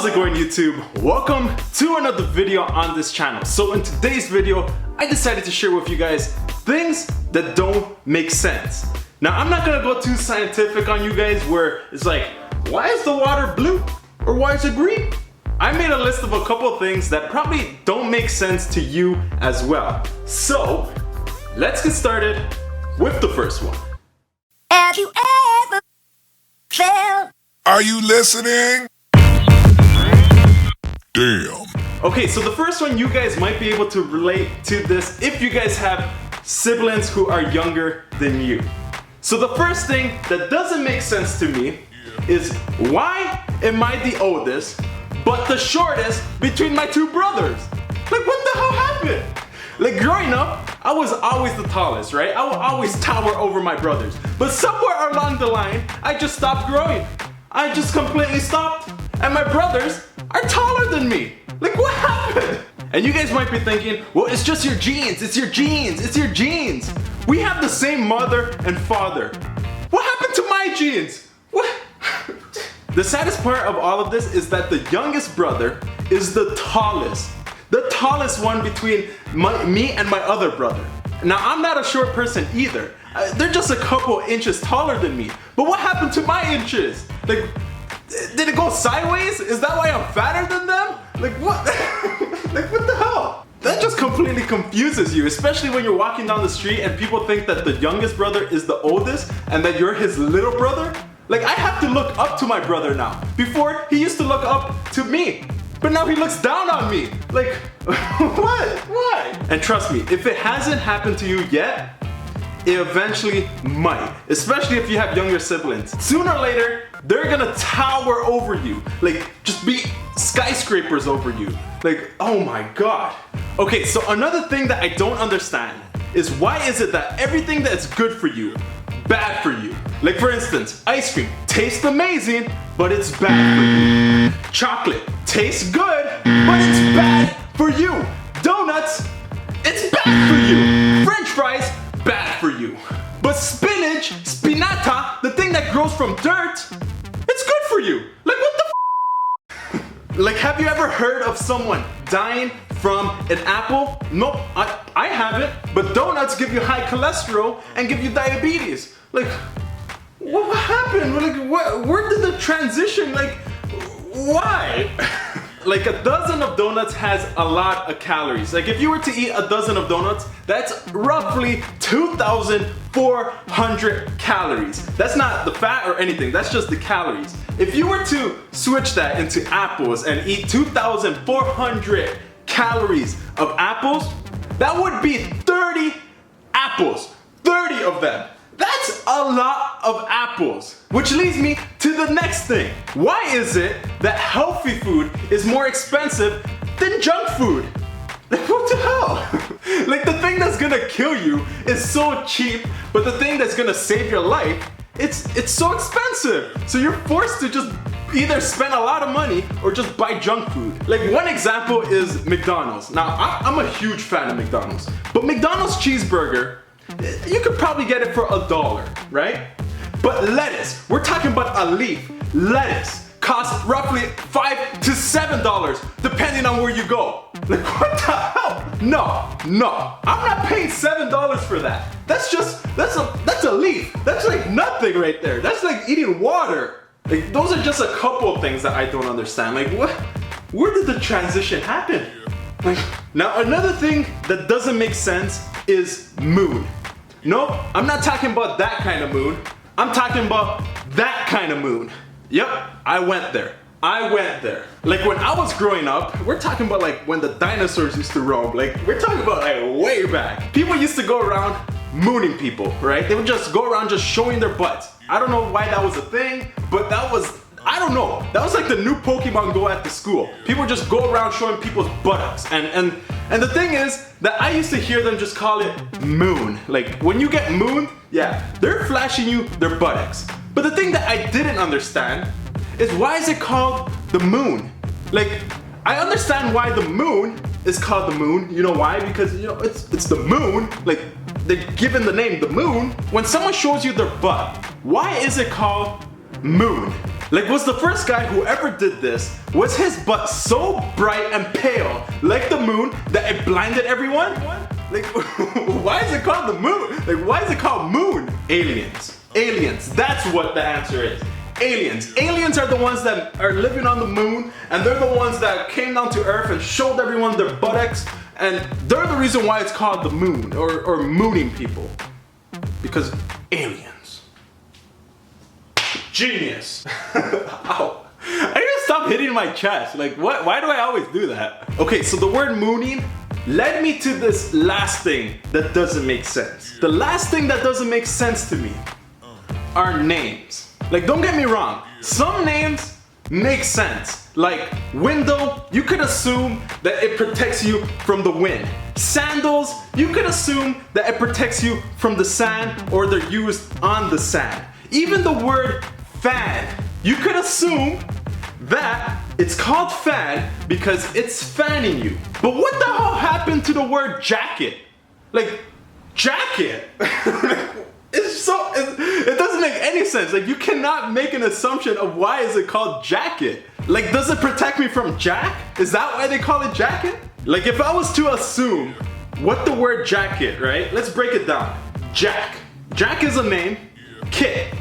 How's it going, YouTube? Welcome to another video on this channel. So in today's video, I decided to share with you guys things that don't make sense. Now, I'm not gonna go too scientific on you guys where it's like, why is the water blue or why is it green? I made a list of a couple of things that probably don't make sense to you as well. So let's get started with the first one. Have you ever felt? Are you listening? Damn. Okay, so the first one, you guys might be able to relate to this if you guys have siblings who are younger than you. So the first thing that doesn't make sense to me is, why am I the oldest but the shortest between my two brothers? Like, what the hell happened? Like, growing up, I was always the tallest, right? I would always tower over my brothers. But somewhere along the line, I just stopped growing. I just completely stopped. And my brothers are taller than me. Like, what happened? And you guys might be thinking, well, it's just your genes, it's your genes, it's your genes. We have the same mother and father. What happened to my genes? What? The saddest part of all of this is that the youngest brother is the tallest one between me and my other brother. Now, I'm not a short person either. They're just a couple inches taller than me. But what happened to my inches? Like, did it go sideways? Is that why I'm fatter than them? Like, what? Like, what the hell? That just completely confuses you, especially when you're walking down the street and people think that the youngest brother is the oldest and that you're his little brother. Like, I have to look up to my brother now. Before, he used to look up to me. But now he looks down on me. Like, what? Why? And trust me, if it hasn't happened to you yet, it eventually might. Especially if you have younger siblings. Sooner or later, they're gonna tower over you. Like, just be skyscrapers over you. Like, oh my God. Okay, so another thing that I don't understand is, why is it that everything that's good for you, bad for you? Like, for instance, ice cream tastes amazing, but it's bad for you. Chocolate tastes good, but it's bad for you. Donuts, it's bad for you. French fries, bad for you. But spinach, spinata, the thing that grows from dirt, it's good for you. Like, what the f? Like, have you ever heard of someone dying from an apple? Nope, I haven't. But donuts give you high cholesterol and give you diabetes. Like, what happened? Like, where did the transition, like, why? Like, a dozen of donuts has a lot of calories. Like, if you were to eat a dozen of donuts, that's roughly 2,400 calories. That's not the fat or anything, that's just the calories. If you were to switch that into apples and eat 2,400 calories of apples, that would be 30 apples. 30 of them. That's a lot of apples. Which leads me to the next thing. Why is it that healthy food is more expensive than junk food? Like, what the hell? Like, the thing that's gonna kill you is so cheap, but the thing that's gonna save your life, it's so expensive. So you're forced to just either spend a lot of money or just buy junk food. Like, one example is McDonald's. Now, I'm a huge fan of McDonald's, but McDonald's cheeseburger, you could probably get it for $1, right? But lettuce, we're talking about a leaf. Lettuce costs roughly $5 to $7, depending on where you go. Like, what the hell? No, I'm not paying $7 for that. That's a leaf. That's like nothing right there. That's like eating water. Like, those are just a couple of things that I don't understand. Like, what? Where did the transition happen? Like, now, another thing that doesn't make sense is moon. Nope, I'm not talking about that kind of moon. I'm talking about that kind of moon. Yep, I went there. Like, when I was growing up, we're talking about like when the dinosaurs used to roam. Like, we're talking about like way back. People used to go around mooning people, right? They would just go around just showing their butts. I don't know why that was a thing, but I don't know. That was like the new Pokemon Go at the school. People just go around showing people's buttocks. And the thing is that I used to hear them just call it moon. Like, when you get mooned, yeah, they're flashing you their buttocks. But the thing that I didn't understand is, why is it called the moon? Like, I understand why the moon is called the moon. You know why? Because, you know, it's the moon. Like, they're given the name the moon. When someone shows you their butt, why is it called moon? Like, was the first guy who ever did this, was his butt so bright and pale, like the moon, that it blinded everyone? Like, why is it called the moon? Like, why is it called moon? Aliens. Aliens. That's what the answer is. Aliens. Aliens are the ones that are living on the moon, and they're the ones that came down to Earth and showed everyone their buttocks, and they're the reason why it's called the moon, or mooning people. Because aliens. Genius. Ow. I need to stop hitting my chest. Like, what? Why do I always do that? Okay, so the word mooning led me to this last thing that doesn't make sense. The last thing that doesn't make sense to me are names. Like, don't get me wrong, some names make sense. Like window, you could assume that it protects you from the wind. Sandals, you could assume that it protects you from the sand, or they're used on the sand. Even the word fan, you could assume that it's called fan because it's fanning you. But what the hell happened to the word jacket? Like, jacket? It doesn't make any sense. Like, you cannot make an assumption of why is it called jacket. Like, does it protect me from Jack? Is that why they call it jacket? Like, if I was to assume what the word jacket, right? Let's break it down. Jack. Jack is a name. Kit.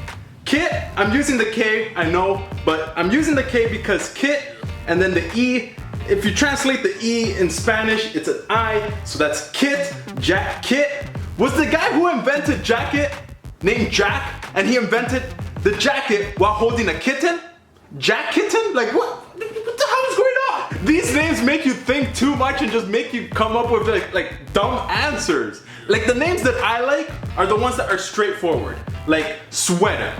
Kit, I'm using the K, I know, but I'm using the K because kit, and then the E, if you translate the E in Spanish, it's an I, so that's kit, Jack, kit. Was the guy who invented jacket named Jack, and he invented the jacket while holding a kitten? Jack Kitten? Like, what the hell is going on? These names make you think too much and just make you come up with like dumb answers. Like, the names that I like are the ones that are straightforward. Like sweater.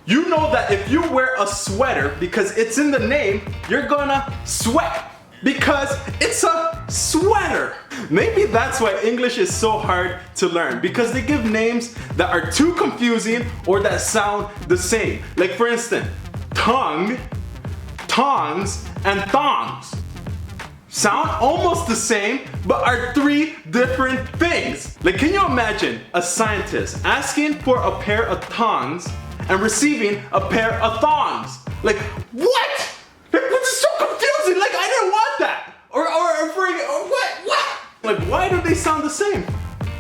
You know that if you wear a sweater, because it's in the name, you're gonna sweat. Because it's a sweater. Maybe that's why English is so hard to learn, because they give names that are too confusing or that sound the same. Like, for instance, tongue, tongs, and thongs sound almost the same, but are three different things. Like, can you imagine a scientist asking for a pair of tongs and receiving a pair of thongs? Like, what? Like, this is so confusing. Like, I didn't want that. Or what? Like, why do they sound the same?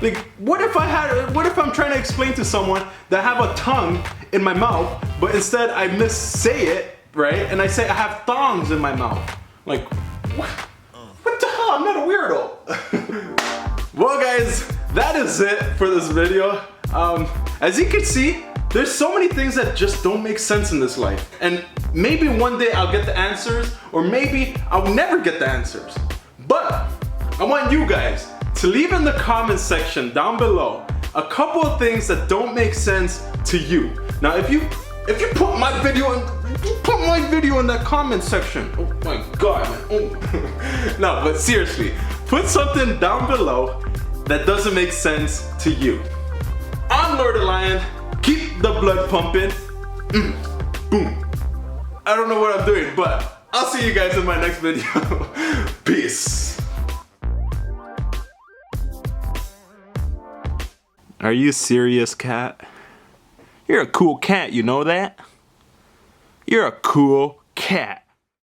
Like, what if I'm trying to explain to someone that I have a tongue in my mouth, but instead I missay it, right? And I say I have thongs in my mouth. Like, what the hell? I'm not a weirdo. Well, guys, that is it for this video. As you can see, there's so many things that just don't make sense in this life. And maybe one day I'll get the answers, or maybe I'll never get the answers. But I want you guys to leave in the comment section down below a couple of things that don't make sense to you. Now, if you put my video in that comment section, oh my god, man. Oh. No, but seriously, put something down below that doesn't make sense to you. I'm Lord of Lion. Keep the blood pumping. Boom. I don't know what I'm doing, but I'll see you guys in my next video. Peace. Are you serious, cat? You're a cool cat, you know that? You're a cool cat.